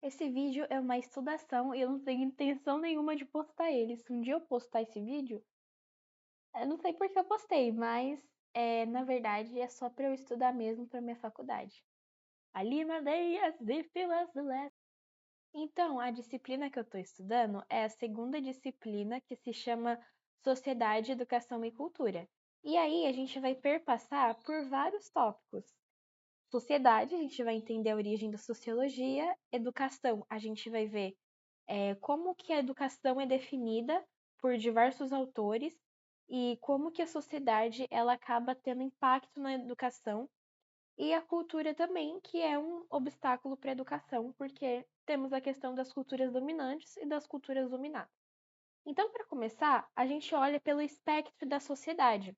Esse vídeo é uma estudação e eu não tenho intenção nenhuma de postar ele. Se um dia eu postar esse vídeo, eu não sei por que eu postei, mas na verdade é só para eu estudar mesmo para minha faculdade. Ali madeias e filas do leste. Então, a disciplina que eu estou estudando é a segunda disciplina que se chama Sociedade, Educação e Cultura. E aí a gente vai perpassar por vários tópicos. Sociedade, a gente vai entender a origem da sociologia. Educação, a gente vai ver como que a educação é definida por diversos autores e como que a sociedade ela acaba tendo impacto na educação e a cultura também, que é um obstáculo para a educação, porque temos a questão das culturas dominantes e das culturas dominadas. Então, para começar, a gente olha pelo espectro da sociedade.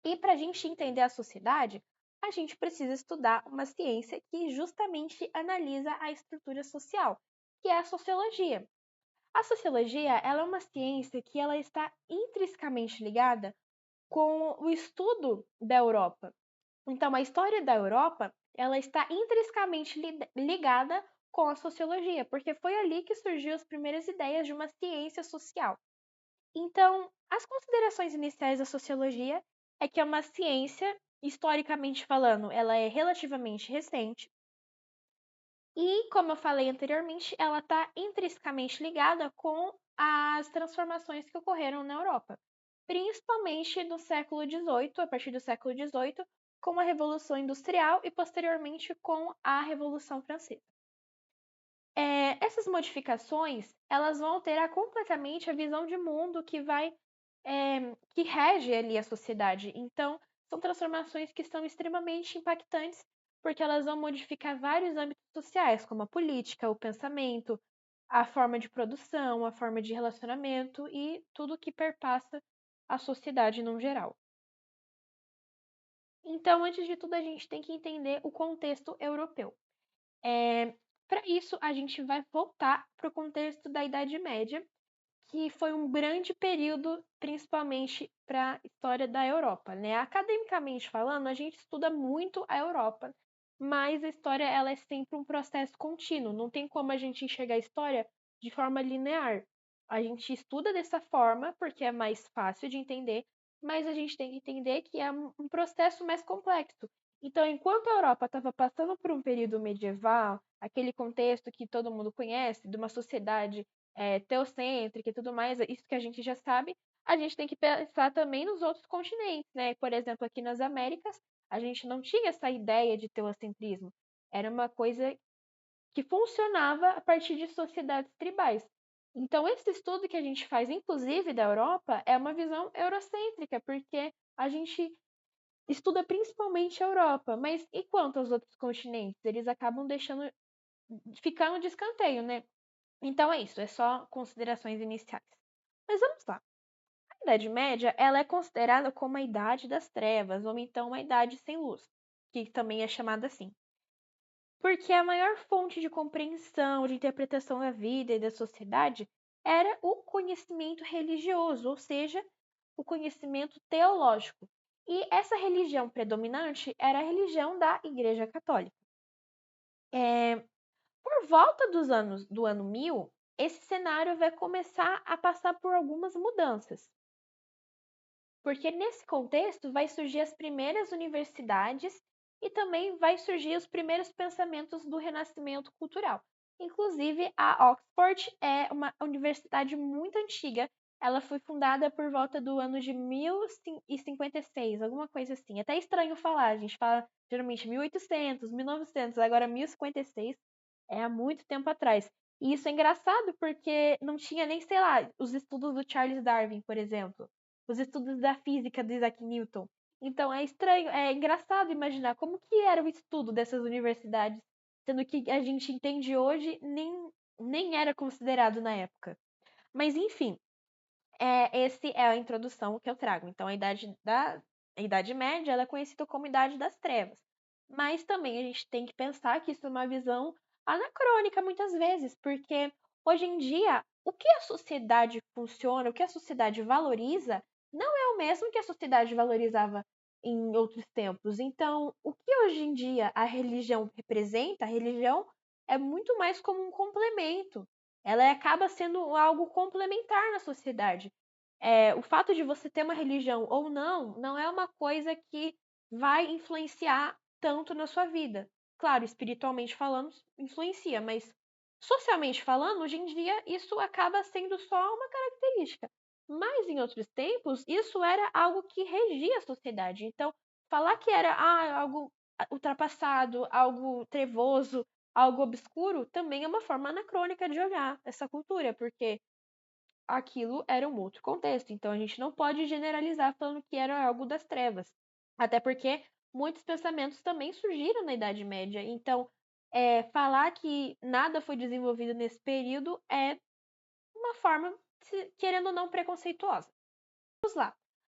E para a gente entender a sociedade, a gente precisa estudar uma ciência que justamente analisa a estrutura social, que é a sociologia. A sociologia, ela é uma ciência que ela está intrinsecamente ligada com o estudo da Europa. Então, a história da Europa, ela está intrinsecamente ligada com a sociologia, porque foi ali que surgiu as primeiras ideias de uma ciência social. Então, as considerações iniciais da sociologia é que é uma ciência, historicamente falando, ela é relativamente recente, e, como eu falei anteriormente, ela está intrinsecamente ligada com as transformações que ocorreram na Europa, principalmente no século XVIII, a partir do século XVIII, com a Revolução Industrial e posteriormente com a Revolução Francesa. Essas modificações, elas vão alterar completamente a visão de mundo que rege ali a sociedade. Então, são transformações que são extremamente impactantes, porque elas vão modificar vários âmbitos sociais, como a política, o pensamento, a forma de produção, a forma de relacionamento e tudo que perpassa a sociedade no geral. Então, antes de tudo, a gente tem que entender o contexto europeu. Para isso, a gente vai voltar para o contexto da Idade Média, que foi um grande período, principalmente para a história da Europa, né? Academicamente falando, a gente estuda muito a Europa, mas a história ela é sempre um processo contínuo. Não tem como a gente enxergar a história de forma linear. A gente estuda dessa forma porque é mais fácil de entender, mas a gente tem que entender que é um processo mais complexo. Então, enquanto a Europa estava passando por um período medieval, aquele contexto que todo mundo conhece, de uma sociedade teocêntrica e tudo mais, isso que a gente já sabe, a gente tem que pensar também nos outros continentes, né? Por exemplo, aqui nas Américas, a gente não tinha essa ideia de teocentrismo. Era uma coisa que funcionava a partir de sociedades tribais. Então, esse estudo que a gente faz, inclusive da Europa, é uma visão eurocêntrica, porque a gente estuda principalmente a Europa, mas e quanto aos outros continentes? Eles acabam ficando de escanteio, né? Então é isso, é só considerações iniciais. Mas vamos lá. A Idade Média, ela é considerada como a Idade das Trevas, ou então uma Idade sem luz, que também é chamada assim. Porque a maior fonte de compreensão, de interpretação da vida e da sociedade era o conhecimento religioso, ou seja, o conhecimento teológico. E essa religião predominante era a religião da Igreja Católica. Por volta do ano 1000, esse cenário vai começar a passar por algumas mudanças. Porque nesse contexto vai surgir as primeiras universidades e também vai surgir os primeiros pensamentos do renascimento cultural. Inclusive, a Oxford é uma universidade muito antiga. Ela foi fundada por volta do ano de 1056, alguma coisa assim. Até estranho falar, a gente fala geralmente 1800, 1900, agora 1056 é há muito tempo atrás. E isso é engraçado porque não tinha nem, sei lá, os estudos do Charles Darwin, por exemplo, os estudos da física do Isaac Newton. Então é estranho, é engraçado imaginar como que era o estudo dessas universidades, sendo que a gente entende hoje nem era considerado na época. Mas enfim, esse é a introdução que eu trago. Então a Idade Média ela é conhecida como Idade das Trevas. Mas também a gente tem que pensar que isso é uma visão anacrônica muitas vezes, porque hoje em dia o que a sociedade funciona, o que a sociedade valoriza, não é o mesmo que a sociedade valorizava em outros tempos. Então, o que hoje em dia a religião representa, a religião é muito mais como um complemento. Ela acaba sendo algo complementar na sociedade. O fato de você ter uma religião ou não, não é uma coisa que vai influenciar tanto na sua vida. Claro, espiritualmente falando, influencia, mas socialmente falando, hoje em dia, isso acaba sendo só uma característica. Mas em outros tempos, isso era algo que regia a sociedade. Então, falar que era algo ultrapassado, algo trevoso, algo obscuro, também é uma forma anacrônica de olhar essa cultura, porque aquilo era um outro contexto. Então a gente não pode generalizar falando que era algo das trevas. Até porque muitos pensamentos também surgiram na Idade Média. Então, falar que nada foi desenvolvido nesse período é uma forma, querendo ou não, preconceituosa. Vamos lá.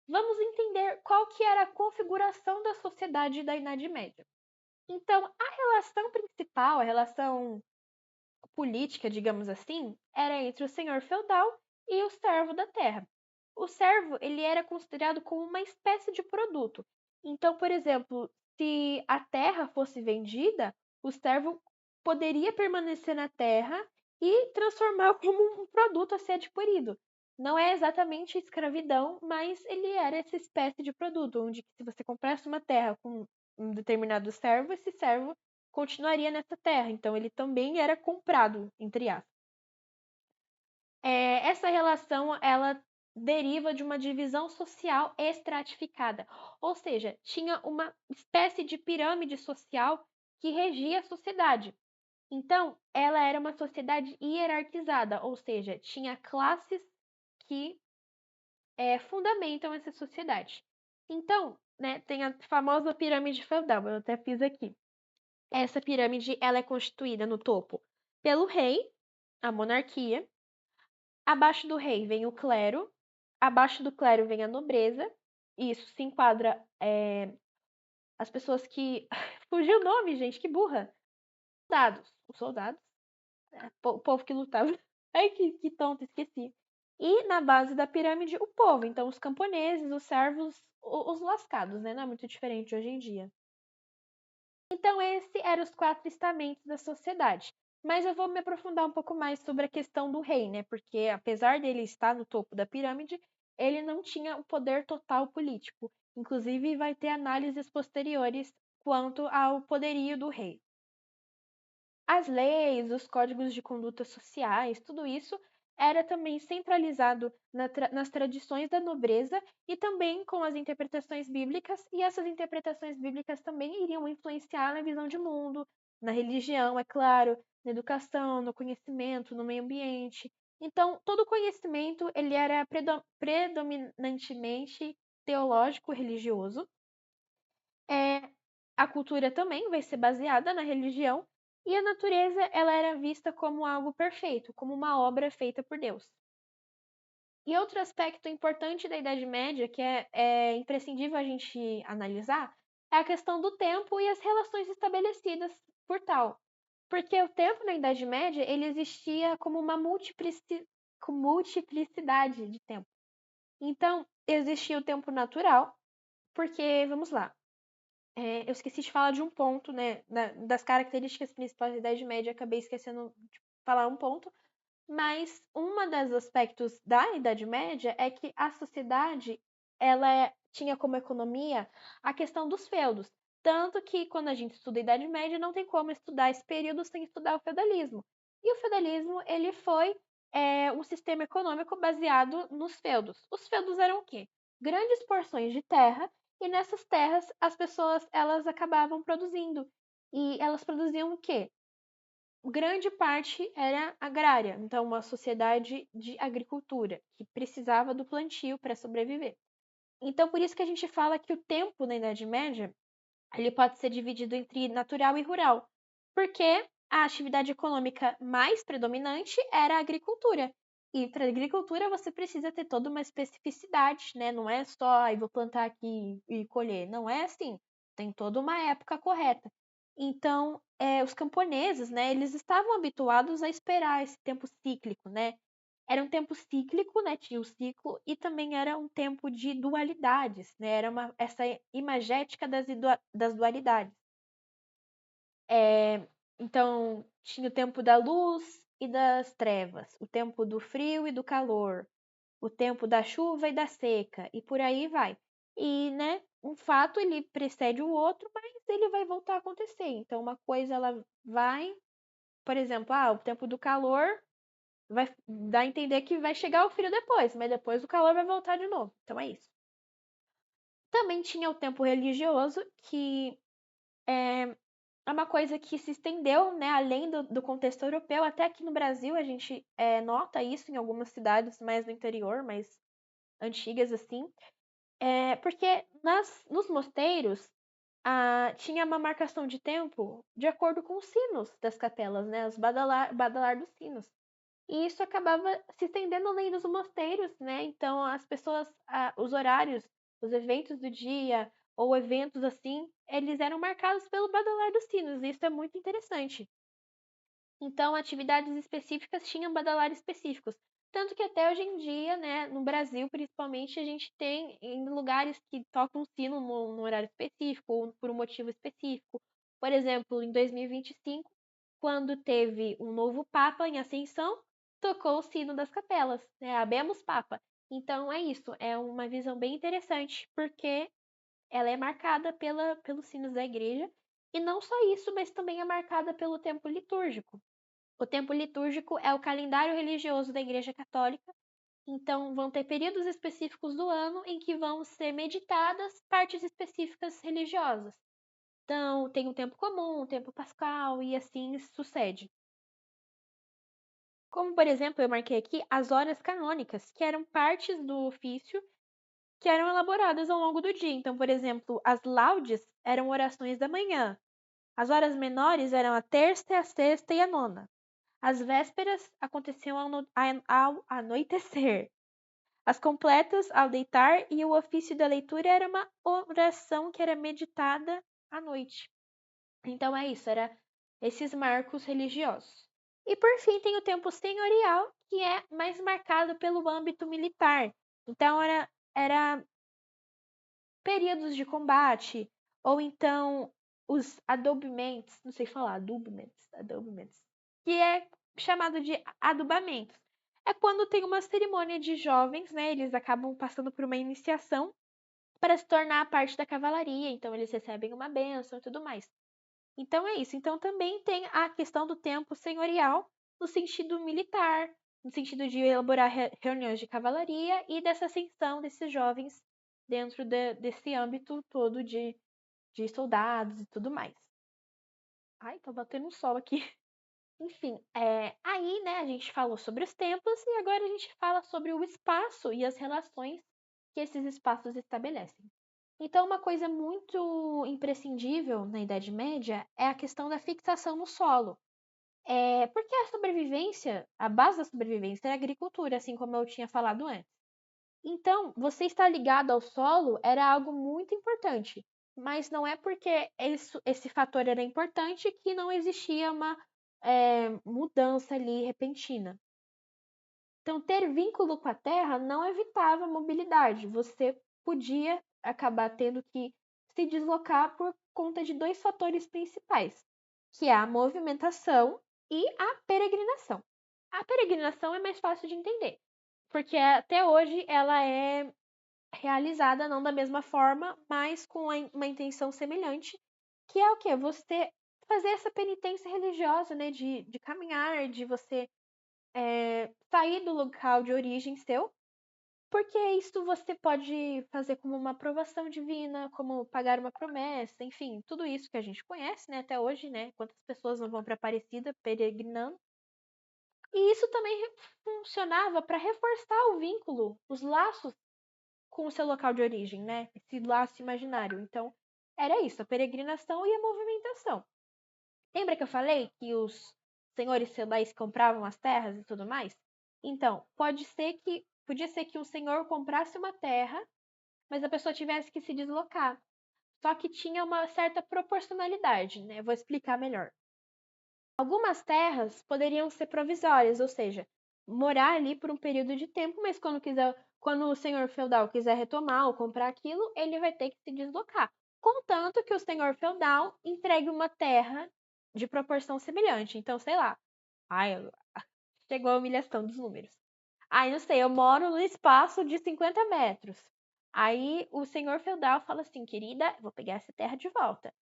Vamos entender qual que era a configuração da sociedade da Idade Média. Então, a relação principal, a relação política, digamos assim, era entre o senhor feudal e o servo da terra. O servo, ele era considerado como uma espécie de produto. Então, por exemplo, se a terra fosse vendida, o servo poderia permanecer na terra e transformar como um produto a ser adquirido. Não é exatamente escravidão, mas ele era essa espécie de produto, onde se você comprasse uma terra com um determinado servo, esse servo continuaria nessa terra. Então ele também era comprado, entre aspas. Essa relação ela deriva de uma divisão social estratificada, ou seja, tinha uma espécie de pirâmide social que regia a sociedade. Então, ela era uma sociedade hierarquizada, ou seja, tinha classes que fundamentam essa sociedade. Então, né, tem a famosa pirâmide feudal, eu até fiz aqui. Essa pirâmide ela é constituída no topo pelo rei, a monarquia. Abaixo do rei vem o clero. Abaixo do clero vem a nobreza. E isso se enquadra as pessoas que. Fugiu o nome, gente, que burra! Soldados. Os soldados. O povo que lutava. Ai, que tonto, esqueci. E na base da pirâmide, o povo. Então, os camponeses, os servos, os lascados, né? Não é muito diferente hoje em dia. Então, esses eram os 4 estamentos da sociedade. Mas eu vou me aprofundar um pouco mais sobre a questão do rei, né? Porque apesar dele estar no topo da pirâmide, ele não tinha o poder total político. Inclusive, vai ter análises posteriores quanto ao poderio do rei. As leis, os códigos de conduta sociais, tudo isso era também centralizado nas tradições da nobreza e também com as interpretações bíblicas, e essas interpretações bíblicas também iriam influenciar na visão de mundo, na religião, é claro, na educação, no conhecimento, no meio ambiente. Então, todo conhecimento ele era predominantemente teológico religioso. A cultura também vai ser baseada na religião e a natureza ela era vista como algo perfeito, como uma obra feita por Deus. E outro aspecto importante da Idade Média, que é imprescindível a gente analisar, é a questão do tempo e as relações estabelecidas por tal. Porque o tempo na Idade Média ele existia como uma multiplicidade de tempo. Então, existia o tempo natural, porque, vamos lá, eu esqueci de falar de um ponto, né? Das características principais da Idade Média, acabei esquecendo de falar um ponto. Mas um dos aspectos da Idade Média é que a sociedade ela tinha como economia a questão dos feudos. Tanto que quando a gente estuda a Idade Média, não tem como estudar esse período sem estudar o feudalismo. E o feudalismo ele foi um sistema econômico baseado nos feudos. Os feudos eram o quê? Grandes porções de terra e nessas terras as pessoas elas acabavam produzindo. E elas produziam o quê? Grande parte era agrária, então uma sociedade de agricultura que precisava do plantio para sobreviver. Então por isso que a gente fala que o tempo na Idade Média ele pode ser dividido entre natural e rural, porque a atividade econômica mais predominante era a agricultura. E para a agricultura você precisa ter toda uma especificidade, né? Não é só, vou plantar aqui e colher. Não é assim. Tem toda uma época correta. Então, os camponeses, né? Eles estavam habituados a esperar esse tempo cíclico, né? Era um tempo cíclico, né? Tinha o ciclo e também era um tempo de dualidades, né? Era essa imagética das dualidades. Então, tinha o tempo da luz e das trevas, o tempo do frio e do calor, o tempo da chuva e da seca, e por aí vai. E, né, um fato ele precede o outro, mas ele vai voltar a acontecer. Então, uma coisa ela vai, por exemplo, o tempo do calor vai dar a entender que vai chegar o frio depois, mas depois o calor vai voltar de novo. Então é isso. Também tinha o tempo religioso, que é uma coisa que se estendeu, né, além do contexto europeu. Até aqui no Brasil a gente nota isso em algumas cidades mais no interior, mais antigas assim. Porque nos mosteiros tinha uma marcação de tempo de acordo com os sinos das capelas, né, os badalar dos sinos. E isso acabava se estendendo além dos mosteiros, né? Então as pessoas, os horários, os eventos do dia ou eventos assim, eles eram marcados pelo badalar dos sinos. E isso é muito interessante. Então, atividades específicas tinham badalares específicos. Tanto que até hoje em dia, né, no Brasil principalmente, a gente tem em lugares que tocam sino no horário específico ou por um motivo específico. Por exemplo, em 2025, quando teve um novo Papa em ascensão, tocou o sino das capelas, né? Habemos Papa. Então é isso, é uma visão bem interessante, porque ela é marcada pelos sinos da igreja, e não só isso, mas também é marcada pelo tempo litúrgico. O tempo litúrgico é o calendário religioso da Igreja Católica, então vão ter períodos específicos do ano em que vão ser meditadas partes específicas religiosas. Então, tem o tempo comum, o tempo pascal e assim sucede. Como, por exemplo, eu marquei aqui as horas canônicas, que eram partes do ofício que eram elaboradas ao longo do dia. Então, por exemplo, as laudes eram orações da manhã, as horas menores eram a terça, a sexta e a nona. As vésperas aconteciam ao anoitecer. As completas ao deitar, e o ofício da leitura era uma oração que era meditada à noite. Então é isso, era esses marcos religiosos. E por fim tem o tempo senhorial, que é mais marcado pelo âmbito militar. Então era períodos de combate, ou então os adobamentos, não sei falar, adobamentos, que é chamado de adubamentos. É quando tem uma cerimônia de jovens, né? Eles acabam passando por uma iniciação para se tornar parte da cavalaria, então eles recebem uma bênção e tudo mais. Então é isso. Então também tem a questão do tempo senhorial no sentido militar, no sentido de elaborar reuniões de cavalaria e dessa ascensão desses jovens dentro desse âmbito todo de soldados e tudo mais. Ai, tá batendo um sol aqui. Enfim, aí, né, a gente falou sobre os templos e agora a gente fala sobre o espaço e as relações que esses espaços estabelecem. Então, uma coisa muito imprescindível na Idade Média é a questão da fixação no solo. Porque a sobrevivência, a base da sobrevivência é a agricultura, assim como eu tinha falado antes. Então, você estar ligado ao solo era algo muito importante, mas não é porque esse fator era importante que não existia uma mudança ali repentina. Então, ter vínculo com a terra não evitava a mobilidade. Você podia acabar tendo que se deslocar por conta de dois fatores principais, que é a movimentação e a peregrinação. A peregrinação é mais fácil de entender, porque até hoje ela é realizada não da mesma forma, mas com uma intenção semelhante, que é o quê? Você fazer essa penitência religiosa, né? De caminhar, de você sair do local de origem seu, porque isso você pode fazer como uma aprovação divina, como pagar uma promessa, enfim, tudo isso que a gente conhece, né, até hoje, né? Quantas pessoas não vão para Aparecida peregrinando? E isso também funcionava para reforçar o vínculo, os laços com o seu local de origem, né? Esse laço imaginário. Então, era isso, a peregrinação e a movimentação. Lembra que eu falei que os senhores feudais compravam as terras e tudo mais? Então, podia ser que um senhor comprasse uma terra, mas a pessoa tivesse que se deslocar. Só que tinha uma certa proporcionalidade, né? Vou explicar melhor. Algumas terras poderiam ser provisórias, ou seja, morar ali por um período de tempo, mas quando o senhor feudal quiser retomar ou comprar aquilo, ele vai ter que se deslocar. Contanto que o senhor feudal entregue uma terra de proporção semelhante. Então, sei lá. Ai, chegou a humilhação dos números. Ai, não sei, eu moro no espaço de 50 metros. Aí o senhor feudal fala assim, querida, vou pegar essa terra de volta.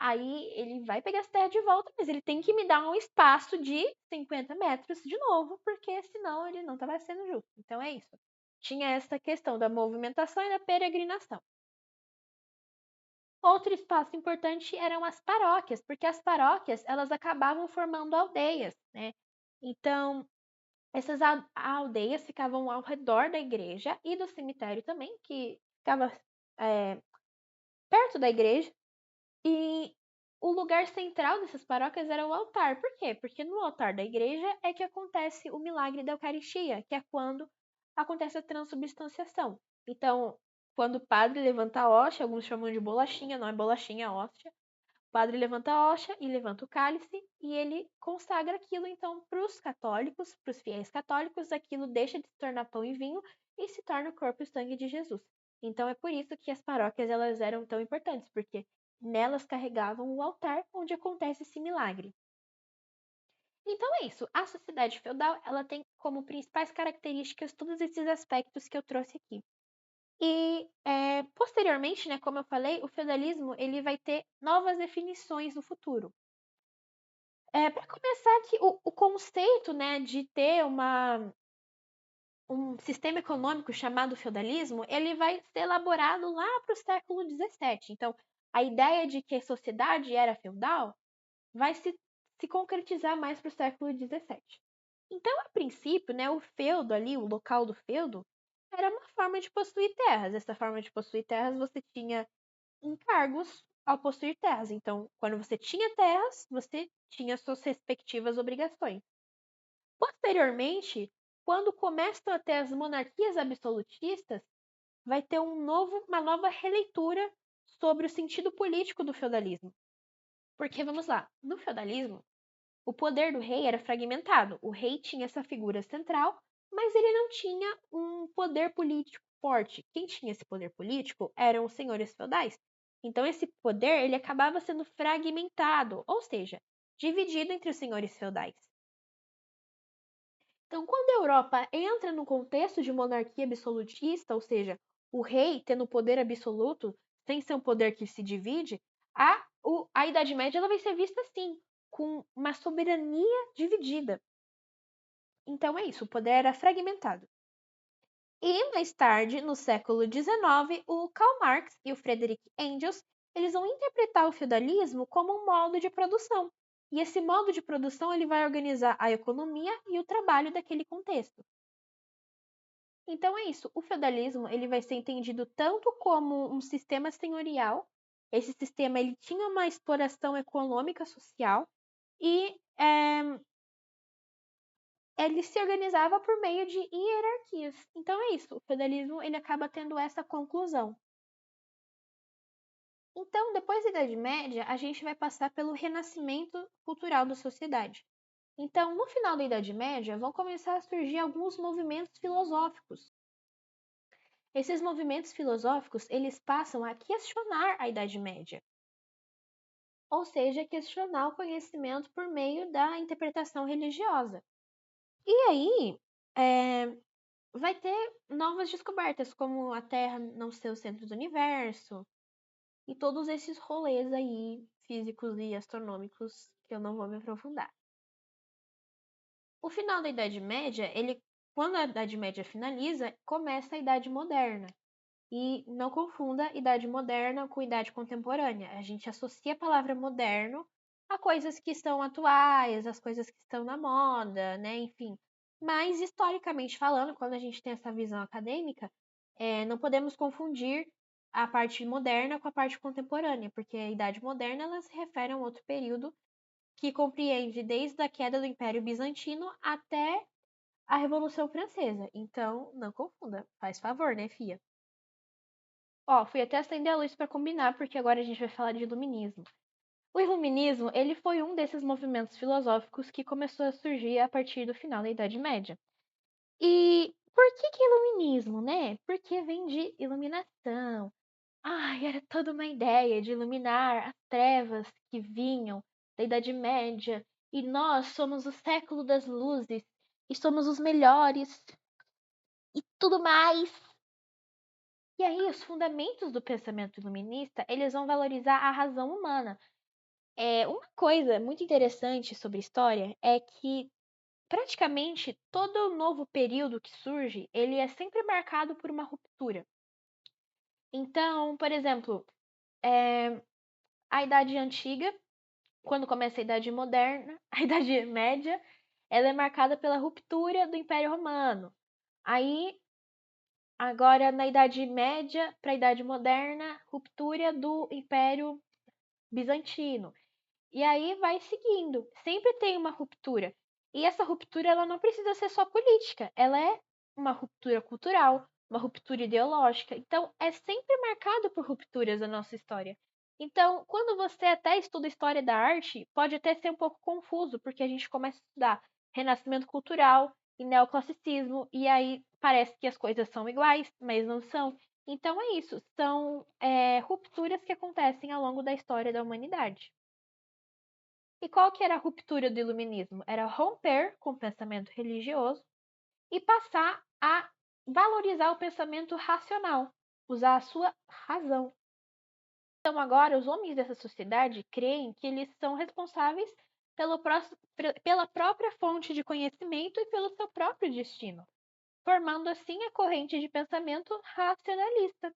Aí ele vai pegar essa terra de volta, mas ele tem que me dar um espaço de 50 metros de novo, porque senão ele não estava sendo justo. Então é isso. Tinha essa questão da movimentação e da peregrinação. Outro espaço importante eram as paróquias, porque as paróquias elas acabavam formando aldeias, né? Então, essas aldeias ficavam ao redor da igreja e do cemitério também, que ficava perto da igreja. E o lugar central dessas paróquias era o altar. Por quê? Porque no altar da igreja é que acontece o milagre da Eucaristia, que é quando acontece a transubstanciação. Então, quando o padre levanta a hóstia, alguns chamam de bolachinha, não é bolachinha, é hóstia. O padre levanta a hóstia e levanta o cálice e ele consagra aquilo então para os católicos, para os fiéis católicos, aquilo deixa de se tornar pão e vinho e se torna o corpo e o sangue de Jesus. Então é por isso que as paróquias elas eram tão importantes, porque nelas carregavam o altar onde acontece esse milagre. Então é isso. A sociedade feudal ela tem como principais características todos esses aspectos que eu trouxe aqui. E posteriormente, né, como eu falei, o feudalismo ele vai ter novas definições no futuro. Para começar, que o conceito, né, de ter um sistema econômico chamado feudalismo, ele vai ser elaborado lá para o século XVII. Então, a ideia de que a sociedade era feudal vai se concretizar mais para o século XVII. Então, a princípio, né, o feudo ali, o local do feudo, era uma forma de possuir terras. Essa forma de possuir terras, você tinha encargos ao possuir terras. Então, quando você tinha terras, você tinha suas respectivas obrigações. Posteriormente, quando começam a ter as monarquias absolutistas, vai ter uma nova releitura sobre o sentido político do feudalismo. Porque, vamos lá, no feudalismo, o poder do rei era fragmentado. O rei tinha essa figura central, mas ele não tinha um poder político forte. Quem tinha esse poder político eram os senhores feudais. Então esse poder ele acabava sendo fragmentado, ou seja, dividido entre os senhores feudais. Então, quando a Europa entra no contexto de monarquia absolutista, ou seja, o rei tendo poder absoluto, sem ser um poder que se divide, a Idade Média ela vai ser vista assim, com uma soberania dividida. Então é isso, o poder era fragmentado. E mais tarde, no século XIX, o Karl Marx e o Friedrich Engels, eles vão interpretar o feudalismo como um modo de produção. E esse modo de produção ele vai organizar a economia e o trabalho daquele contexto. Então é isso, o feudalismo ele vai ser entendido tanto como um sistema senhorial. Esse sistema ele tinha uma exploração econômica social e ele se organizava por meio de hierarquias. Então é isso, o feudalismo ele acaba tendo essa conclusão. Então, depois da Idade Média, a gente vai passar pelo renascimento cultural da sociedade. Então, no final da Idade Média, vão começar a surgir alguns movimentos filosóficos. Esses movimentos filosóficos, eles passam a questionar a Idade Média. Ou seja, questionar o conhecimento por meio da interpretação religiosa. E aí, vai ter novas descobertas, como a Terra não ser o centro do universo, e todos esses rolês aí, físicos e astronômicos, que eu não vou me aprofundar. O final da Idade Média, quando a Idade Média finaliza, começa a Idade Moderna. E não confunda Idade Moderna com Idade Contemporânea. A gente associa a palavra moderno a coisas que estão atuais, as coisas que estão na moda, né? Enfim. Mas, historicamente falando, quando a gente tem essa visão acadêmica, não podemos confundir a parte moderna com a parte contemporânea, porque a Idade Moderna ela se refere a um outro período que compreende desde a queda do Império Bizantino até a Revolução Francesa. Então, não confunda. Faz favor, né, fia? Ó, fui até acender a luz para combinar, porque agora a gente vai falar de iluminismo. O iluminismo, ele foi um desses movimentos filosóficos que começou a surgir a partir do final da Idade Média. E por que iluminismo, né? Porque vem de iluminação. Ai, era toda uma ideia de iluminar as trevas que vinham da Idade Média, e nós somos o século das luzes, e somos os melhores, e tudo mais. E aí, os fundamentos do pensamento iluminista, eles vão valorizar a razão humana. Uma coisa muito interessante sobre história é que praticamente todo novo período que surge, ele é sempre marcado por uma ruptura. Então, por exemplo, a Idade Antiga, quando começa a Idade Moderna, a Idade Média, ela é marcada pela ruptura do Império Romano. Aí, agora na Idade Média para a Idade Moderna, ruptura do Império Bizantino. E aí vai seguindo. Sempre tem uma ruptura. E essa ruptura ela não precisa ser só política, ela é uma ruptura cultural, uma ruptura ideológica. Então, é sempre marcado por rupturas a nossa história. Então, quando você até estuda história da arte, pode até ser um pouco confuso, porque a gente começa a estudar renascimento cultural e neoclassicismo, e aí parece que as coisas são iguais, mas não são. Então é isso, são rupturas que acontecem ao longo da história da humanidade. E qual que era a ruptura do iluminismo? Era romper com o pensamento religioso e passar a valorizar o pensamento racional, usar a sua razão. Então agora os homens dessa sociedade creem que eles são responsáveis pela própria fonte de conhecimento e pelo seu próprio destino, formando assim a corrente de pensamento racionalista.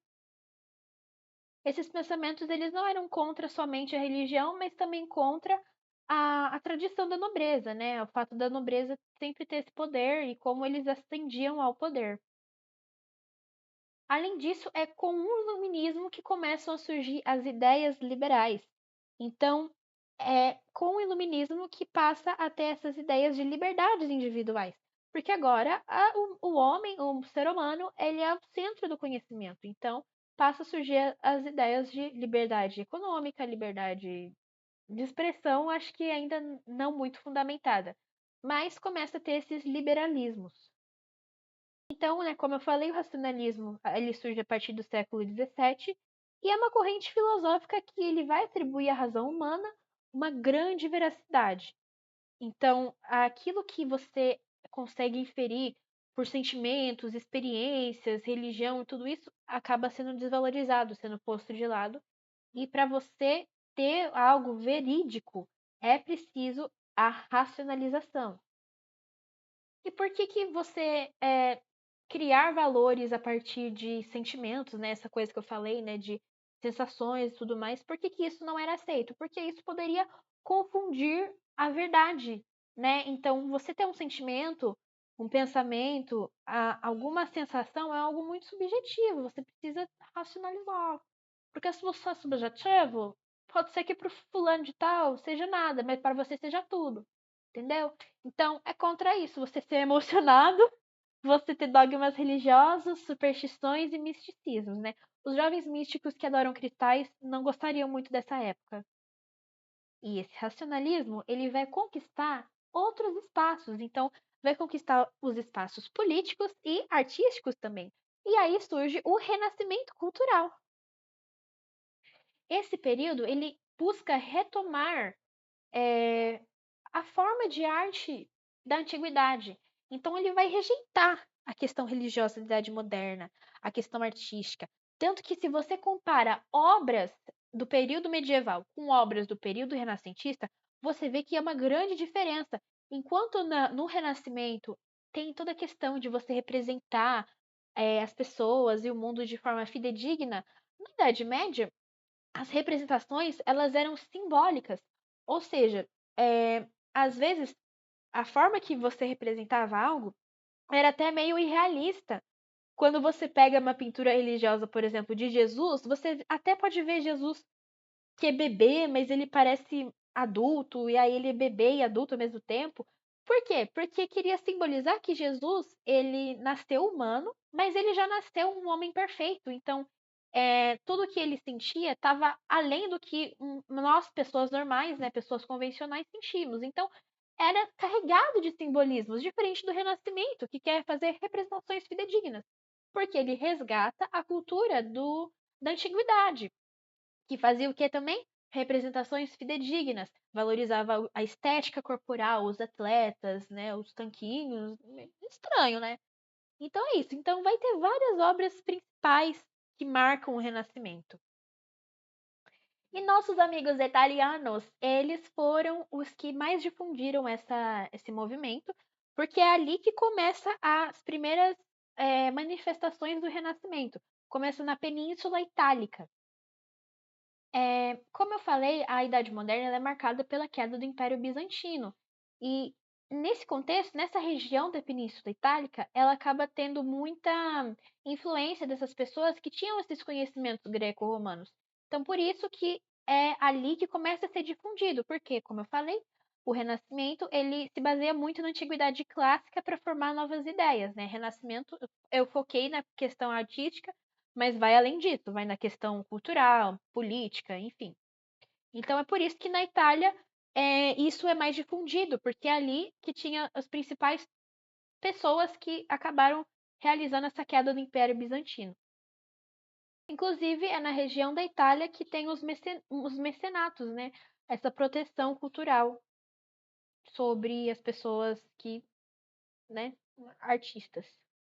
Esses pensamentos eles não eram contra somente a religião, mas também contra a tradição da nobreza, né? O fato da nobreza sempre ter esse poder e como eles ascendiam ao poder. Além disso, é com o iluminismo que começam a surgir as ideias liberais. Então, é com o iluminismo que passa a ter essas ideias de liberdades individuais. Porque agora o homem, o ser humano, ele é o centro do conhecimento. Então, passa a surgir as ideias de liberdade econômica, liberdade de expressão, acho que ainda não muito fundamentada. Mas começa a ter esses liberalismos. Então, né, como eu falei, o racionalismo ele surge a partir do século XVII e é uma corrente filosófica que ele vai atribuir à razão humana uma grande veracidade. Então, aquilo que você consegue inferir por sentimentos, experiências, religião, tudo isso acaba sendo desvalorizado, sendo posto de lado. E para você ter algo verídico, é preciso a racionalização. E por que que você criar valores a partir de sentimentos, né? Essa coisa que eu falei, né? De sensações e tudo mais. Por que que isso não era aceito? Porque isso poderia confundir a verdade, né? Então, você ter um sentimento, um pensamento, alguma sensação é algo muito subjetivo. Você precisa racionalizar. Porque se você é subjetivo, pode ser que para o fulano de tal seja nada, mas para você seja tudo. Entendeu? Então, é contra isso, você ser emocionado, você ter dogmas religiosos, superstições e misticismos, né? Os jovens místicos que adoram cristais não gostariam muito dessa época. E esse racionalismo, ele vai conquistar outros espaços, então vai conquistar os espaços políticos e artísticos também. E aí surge o renascimento cultural. Esse período, ele busca retomar a forma de arte da antiguidade. Então ele vai rejeitar a questão religiosa da idade moderna, a questão artística. Tanto que se você compara obras do período medieval com obras do período renascentista, você vê que é uma grande diferença. Enquanto no Renascimento tem toda a questão de você representar as pessoas e o mundo de forma fidedigna, na Idade Média as representações elas eram simbólicas, ou seja, às vezes a forma que você representava algo era até meio irrealista. Quando você pega uma pintura religiosa, por exemplo, de Jesus, você até pode ver Jesus que é bebê, mas ele parece adulto, e aí ele é bebê e adulto ao mesmo tempo. Por quê? Porque queria simbolizar que Jesus, ele nasceu humano, mas ele já nasceu um homem perfeito. Então, tudo que ele sentia estava além do que nós, pessoas normais, né, pessoas convencionais, sentimos. Então, era carregado de simbolismos, diferente do Renascimento, que quer fazer representações fidedignas, porque ele resgata a cultura da antiguidade que fazia o que também? representações fidedignas, valorizava a estética corporal, os atletas, né, os tanquinhos, estranho, né? Então é isso. Então vai ter várias obras principais que marcam o Renascimento. E nossos amigos italianos, eles foram os que mais difundiram esse movimento, porque é ali que começa as primeiras manifestações do Renascimento. Começa na Península Itálica. Como eu falei, a Idade Moderna ela é marcada pela queda do Império Bizantino. E nesse contexto, nessa região da Península Itálica, ela acaba tendo muita influência dessas pessoas que tinham esses conhecimentos greco-romanos. Então, por isso que é ali que começa a ser difundido, porque, como eu falei, o Renascimento ele se baseia muito na Antiguidade Clássica para formar novas ideias, né? Renascimento, eu foquei na questão artística, mas vai além disso, vai na questão cultural, política, enfim. Então é por isso que na Itália isso é mais difundido, porque é ali que tinha as principais pessoas que acabaram realizando essa queda do Império Bizantino. Inclusive, é na região da Itália que tem os mecenatos, né? Essa proteção cultural sobre as pessoas que, né, artistas.